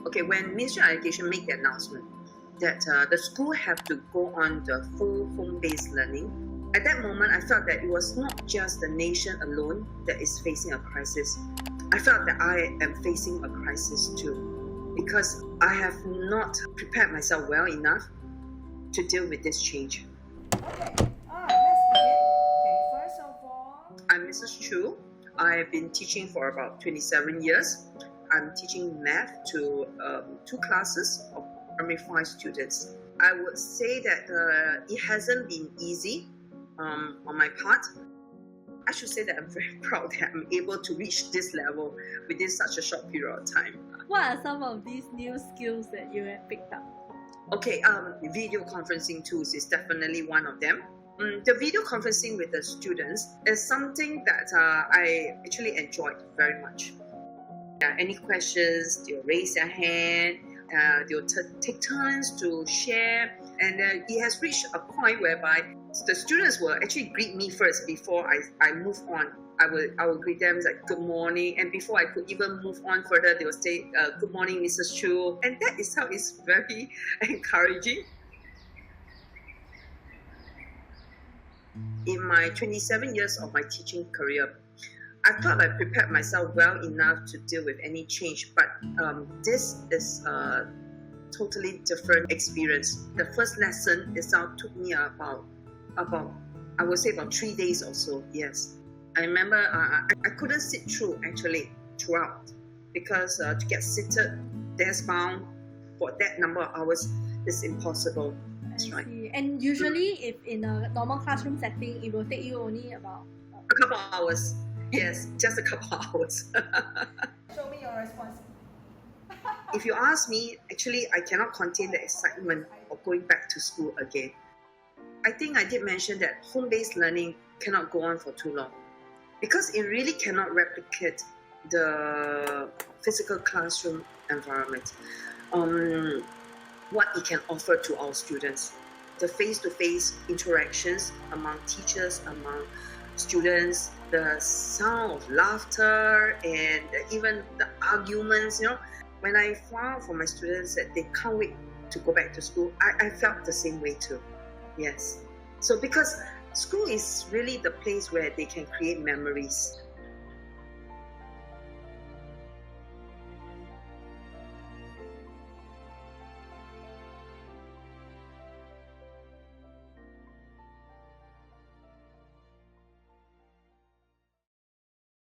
Okay, when Ministry of Education made the announcement that the school have to go on the full home-based learning, at that moment I felt that it was not just the nation alone that is facing a crisis. I felt that I am facing a crisis too, because I have not prepared myself well enough to deal with this change. Okay, let's begin. Okay, first of all, I'm Mrs Choo. I've been teaching for about 27 years. I'm teaching math to 2 classes of primary 5 students. I would say that it hasn't been easy on my part. I should say that I'm very proud that I'm able to reach this level within such a short period of time. What are some of these new skills that you have picked up? Okay, video conferencing tools is definitely one of them. The video conferencing with the students is something that I actually enjoyed very much. Any questions, they'll raise their hand, they'll take turns to share, and it has reached a point whereby the students will actually greet me first before I move on. I will greet them like good morning, and before I could even move on further, they will say good morning, Mrs Choo, and that itself is very encouraging. In my 27 years of my teaching career, I thought I prepared myself well enough to deal with any change, but this is a totally different experience. The first lesson itself took me about I would say about 3 days or so. Yes, I remember I couldn't sit through actually throughout, because to get seated desk bound for that number of hours is impossible. That's right. And usually, if in a normal classroom setting, it will take you only about a couple of hours. Yes, just a couple of hours. show me your response. If you ask me, actually, I cannot contain the excitement of going back to school again. I think I did mention that home-based learning cannot go on for too long, because it really cannot replicate the physical classroom environment. What it can offer to our students, the face-to-face interactions among teachers, among students, the sound of laughter, and even the arguments. When I found for my students that they can't wait to go back to school, I felt the same way too. Yes. So because school is really the place where they can create memories.